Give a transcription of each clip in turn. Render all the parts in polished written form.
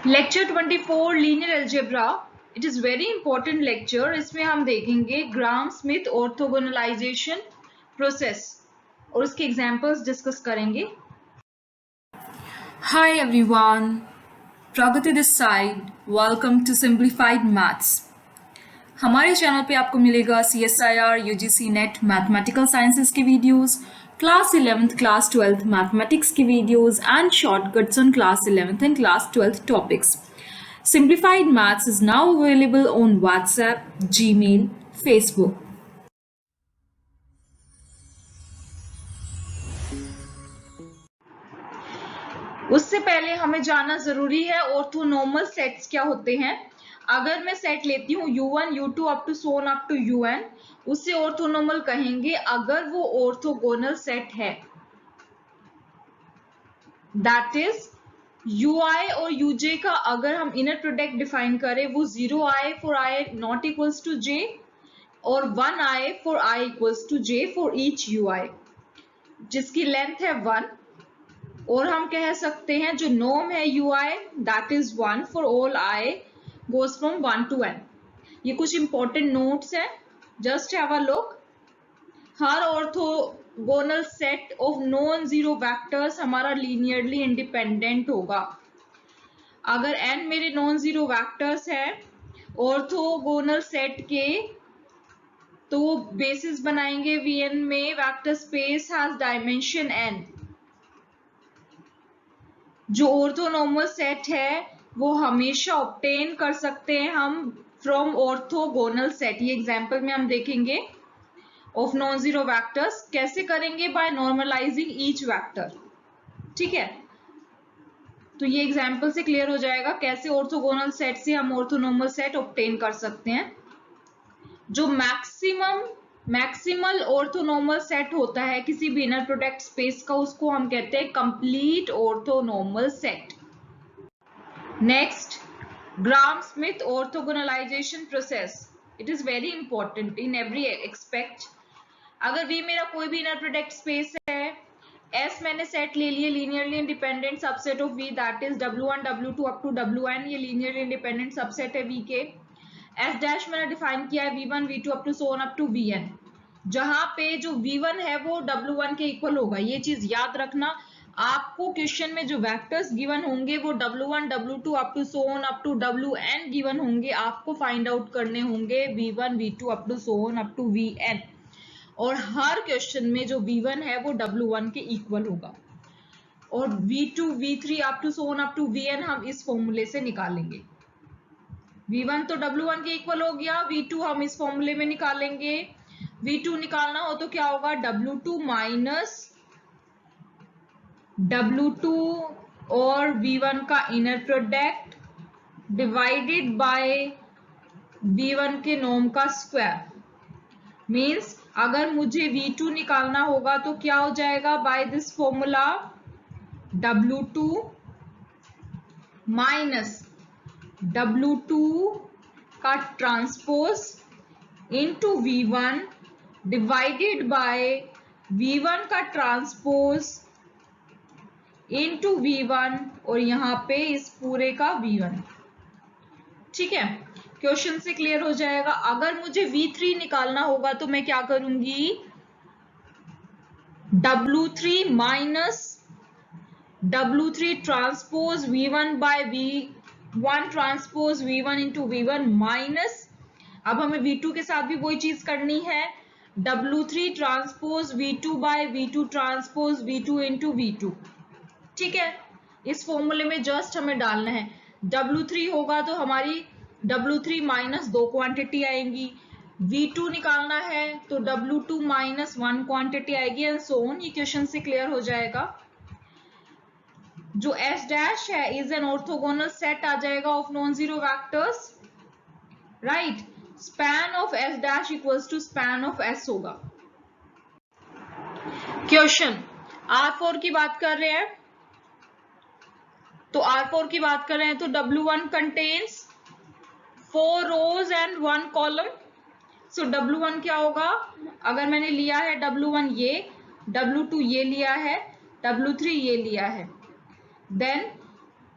Lecture 24 linear algebra. It is very important lecture. इसमें हम देखेंगे ग्राम स्मिथ ऑर्थोगोनलाइजेशन प्रोसेस और उसके एग्जांपल्स डिस्कस करेंगे। Hi everyone, Pragati this side. Welcome to Simplified Maths. हमारे channel पे आपको मिलेगा CSIR, UGC NET mathematical sciences की videos, class 11th, class 12th mathematics की videos and shortcuts on class 11th and class 12th topics. Simplified Maths is now available on WhatsApp, Gmail, Facebook. उससे पहले हमें जानना जरूरी है ऑर्थोनॉर्मल सेट्स क्या होते हैं। अगर मैं सेट लेती हूँ U1, U2 up to Son up to UN, उससे ऑर्थोनॉर्मल कहेंगे अगर वो ऑर्थोगोनल सेट है। दैट इज UI और UJ का अगर हम इनर प्रोडक्ट डिफाइन करें वो 0i for i not equals to j और 1i for i equals to j for each UI, जिसकी लेंथ है 1। और हम कह सकते हैं जो नॉर्म है UI that is 1 for all i goes from 1 to n। ये कुछ इंपॉर्टेंट नोट्स हैं, just have a look. Her orthogonal set of non zero vectors हमारा लीनियरली इंडिपेंडेंट होगा। अगर n मेरे नॉन जीरो वेक्टर्स हैं ऑर्थोगोनल सेट के, तो वो बेसिस बनाएंगे Vn में vector space has dimension n। जो ऑर्थोनॉर्मल सेट है वो हमेशा ऑब्टेन कर सकते हैं हम फ्रॉम ऑर्थोगोनल सेट। ये एग्जांपल में हम देखेंगे ऑफ नॉन जीरो वेक्टर्स कैसे करेंगे, बाय नॉर्मलाइजिंग ईच वेक्टर। ठीक है, तो ये एग्जांपल से क्लियर हो जाएगा कैसे ऑर्थोगोनल सेट से हम ऑर्थोनॉर्मल सेट ऑब्टेन कर सकते हैं। जो मैक्सिमल ऑर्थोनॉर्मल सेट होता है किसी भी इनर प्रोडक्ट स्पेस का, उसको हम कहते हैं complete orthonormal set. Next, Gram Schmidt orthogonalization process. It is very important in every aspect. अगर V मेरा कोई भी इनर प्रोडक्ट स्पेस है, S मैंने सेट ले लिए linearly independent subset of V that is W1 W2 up to WN, ये linearly independent subset है V के। S डैश मैंने डिफाइन किया है V1 V2 up to Son up to VN, जहां पे जो V1 है वो W1 के इक्वल होगा। ये चीज याद रखना, आपको क्वेश्चन में जो वेक्टर्स गिवन होंगे वो W1 W2 up to Son up to WN given होंगे, आपको फाइंड आउट करने होंगे V1 V2 up to Son up to VN, और हर क्वेश्चन में जो V1 है वो W1 के इक्वल होगा। और V2 V3 up to Son up to VN हम इस फॉर्मूले से निकालेंगे। V1 तो W1 के इक्वल हो गया, V2 हम इस फॉर्मूले में निकालेंगे। V2 निकालना हो तो क्या होगा, W2 माइनस W2 और V1 का inner product divided by V1 के नॉर्म का स्क्वायर। मीन्स अगर मुझे V2 निकालना होगा तो क्या हो जाएगा, by this formula W2 minus W2 का transpose into V1 divided by V1 का ट्रांसपोज इनटू V1 और यहाँ पे इस पूरे का V1। ठीक है, क्वेश्चन से क्लियर हो जाएगा। अगर मुझे V3 निकालना होगा तो मैं क्या करूंगी, W3 minus W3 transpose V1 by V1 transpose V1 into V1 minus, अब हमें V2 के साथ भी वही चीज करनी है, W3 transpose V2 bye V2 transpose V2 into V2। ठीक है, इस फॉर्मूले में जस्ट हमें डालना है। W3 होगा तो हमारी W3 माइनस 2 क्वांटिटी आएंगी, V2 निकालना है तो W2 माइनस 1 क्वांटिटी आएगी एंड सो ऑन। ये क्वेश्चन से क्लियर हो जाएगा। जो S डैश है इज एन ऑर्थोगोनल सेट आ जाएगा of non zero vectors, right. Span of S dash equals to span of S होगा। क्वेश्चन R4 की बात कर रहे हैं, तो R4 की बात कर रहे हैं तो W1 contains 4 rows and 1 column. So W1 क्या होगा, अगर मैंने लिया है W1 ये, W2 ये लिया है, W3 ये लिया है, देन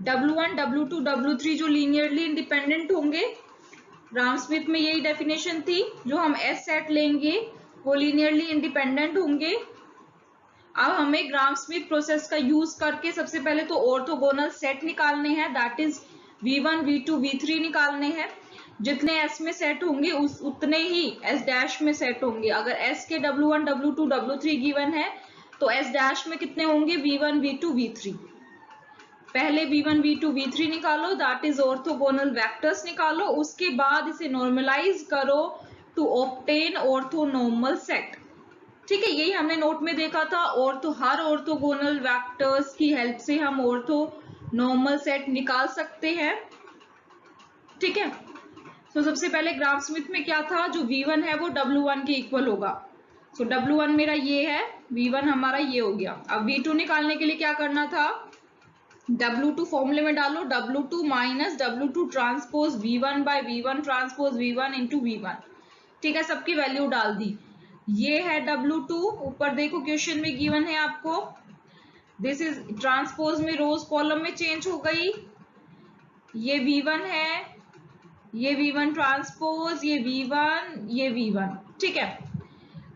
W1, W2, W3 जो लीनियरली इंडिपेंडेंट होंगे, ग्राम स्मिथ में यही डेफिनेशन थी, जो हम एस सेट लेंगे वो लीनियरली इंडिपेंडेंट होंगे। अब हमें ग्राम स्मिथ प्रोसेस का यूज करके सबसे पहले तो ऑर्थोगोनल सेट निकालने हैं, that is V1, V2, V3 निकालने हैं। जितने S में सेट होंगे उतने ही S डैश में सेट होंगे। अगर S के W1, W2, W3 गिवन है तो S डैश में कितने होंगे? V1, V2, V3। पहले V1, V2, V3 निकालो, दैट इज ऑर्थोगोनल वेक्टर्स निकालो, उसके बाद इसे नॉर्मलाइज करो टू ऑब्टेन ऑर्थोनॉर्मल सेट। ठीक है, यही हमने नोट में देखा था। हर ऑर्थोगोनल वेक्टर्स की हेल्प से हम ऑर्थोनॉर्मल सेट निकाल सकते हैं। ठीक है, तो सबसे पहले ग्राम स्मिथ में क्या था, जो V1 है वो W1 के इक्वल होगा। सो W1 मेरा ये है, V1 हमारा ये हो गया। अब V2 निकालने के लिए क्या करना था, W2 फॉर्मूले में डालो, W2 minus W2 transpose V1 by V1 transpose V1 into V1। ठीक है, सबकी वैल्यू डाल दी। ये है W2, ऊपर देखो क्वेश्चन में गिवन है आपको, दिस इज ट्रांसपोज में रोज कॉलम में चेंज हो गई। ये V1 है, ये V1 ट्रांसपोज, ये V1, ये V1। ठीक है,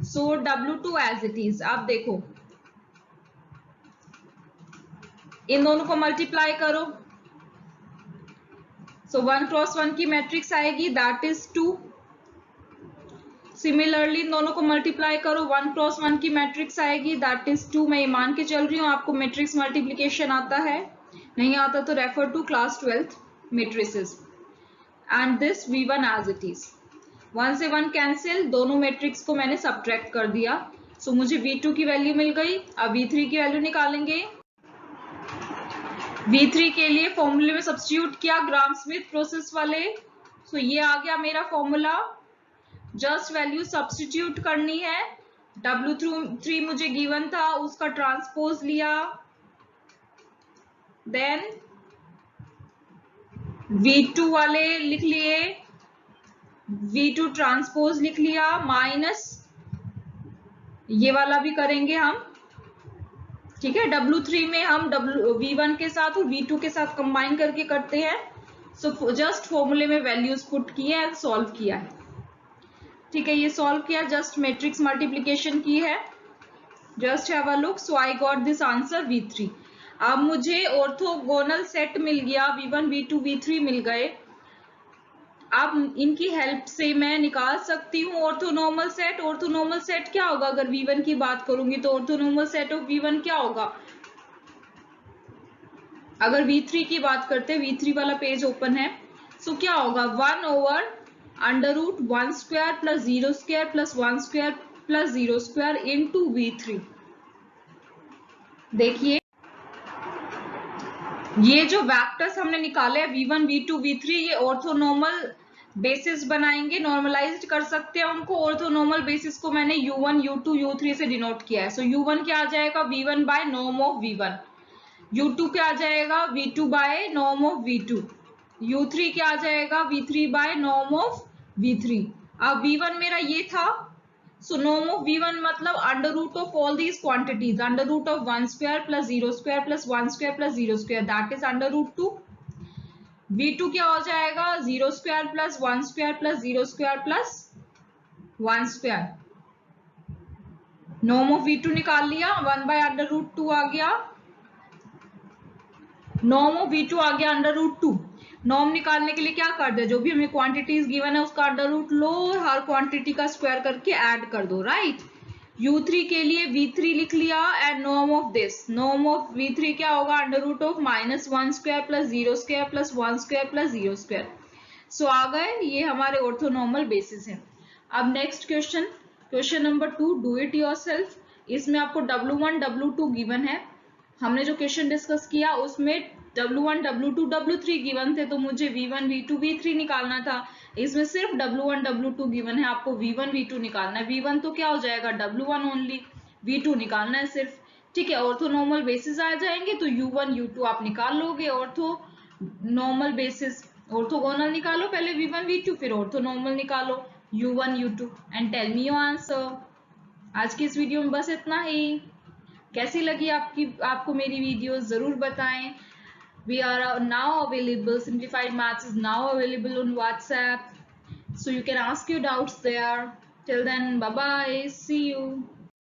सो W2 एज इट इज। आप देखो इन दोनों को मल्टीप्लाई करो, सो 1 क्रॉस 1 की मैट्रिक्स आएगी, दैट इज 2। सिमिलरली इन दोनों को मल्टीप्लाई करो, 1 क्रॉस 1 की मैट्रिक्स आएगी, दैट इज 2। मैं ये मान के चल रही हूँ आपको मैट्रिक्स मल्टीप्लिकेशन आता है, नहीं आता तो refer to class 12th matrices. And this V1 as it is. 1 से 1 कैंसिल, दोनों मैट्रिक्स को मैंने सब्ट्रैक्ट कर दिया। सो मुझे V2 की वैल्यू मिल गई। अब V3 की वैल्यू निकालेंगे। V3 के लिए फॉर्मूले में सब्स्टिट्यूट किया ग्राम स्मिथ प्रोसेस वाले। सो ये आ गया मेरा फॉर्मूला, जस्ट वैल्यू सब्स्टिट्यूट करनी है। W3 मुझे गिवन था, उसका ट्रांसपोज लिया, देन V2 वाले लिख लिए, V2 ट्रांसपोज लिख लिया, माइनस ये वाला भी करेंगे हम। ठीक है, W3 में हम V1 के साथ और V2 के साथ कंबाइन करके करते हैं। सो जस्ट फॉर्मूले में वैल्यूज पुट किए एंड सॉल्व किया है। ठीक है, ये सॉल्व किया, जस्ट मैट्रिक्स मल्टीप्लिकेशन की है, just have a look. So I got this answer V3। अब मुझे ऑर्थोगोनल सेट मिल गया, V1, V2, V3 मिल गए। अब इनकी हेल्प से मैं निकाल सकती हूँ ऑर्थोनॉर्मल सेट। ऑर्थोनॉर्मल सेट क्या होगा, अगर V1 की बात करूंगी तो ऑर्थोनॉर्मल सेट ऑफ V1 क्या होगा। अगर V3 की बात करते हैं, V3 वाला पेज ओपन है, सो क्या होगा, 1 over under root 1 square plus 0 square plus 1 square plus 0 square into V3। देखिए ये जो वेक्टर्स हमने निकाले V1, V2, V3, ये ऑर्थोनॉर्मल बेसिस बनाएंगे, नॉर्मलाइज्ड कर सकते हैं उनको। ऑर्थोनॉर्मल बेसिस को मैंने U1, U2, U3 से डिनोट किया है। सो U1 क्या आ जाएगा, V1 bye norm of V1। U2 क्या आ जाएगा, V2 bye norm of V2। U3 क्या आ जाएगा, V3 bye norm of V3। अब V1 मेरा ये था, सो नॉर्म ऑफ V1 मतलब under root of all these quantities, under root of 1 square plus 0 square plus 1 square plus 0 square, that is under root 2। V2 क्या हो जाएगा, 0 square plus 1 square plus 0 square plus 1 square. Norm of V2 निकाल लिया, 1 by under root 2 आ गया, norm of V2 आ गया under root 2। Norm निकालने के लिए क्या कर दे, जो भी हमें क्वांटिटीज गिवन है उसका अंडर रूट लो और हर क्वांटिटी का स्क्वायर करके ऐड कर दो, राइट। U3 के लिए V3 लिख लिया and norm of this, norm of V3 क्या होगा, under root of minus 1 square plus 0 square plus 1 square plus 0 square. So आ गए, ये हमारे ऑर्थोनॉर्मल बेसिस हैं। अब next question, question number 2, do it yourself. इसमें आपको W1, W2 गिवन है। हमने जो क्वेश्चन डिस्कस किया उसमें W1, W2, W3 गिवन थे, तो मुझे V1, V2, V3 निकालना था। इसमें सिर्फ W1, W2 गिवन है, आपको V1, V2 निकालना है। V1 तो क्या हो जाएगा, W1 ओनली, V2 निकालना है सिर्फ। ठीक है, ऑर्थोनॉर्मल बेसिस आ जाएंगे तो U1, U2 आप निकाल लोगे। ऑर्थोनॉर्मल बेसिस, ऑर्थोगोनल निकालो पहले V1, V2, फिर ऑर्थोनॉर्मल निकालो U1, U2 and tell me your answer. आज की इस वीडियो में बस इतना ही। कैसी लगी आपको मेरी वीडियो जरूर बताएं। We are now available. Simplified Maths is now available on WhatsApp. So you can ask your doubts there. Till then, bye bye. See you.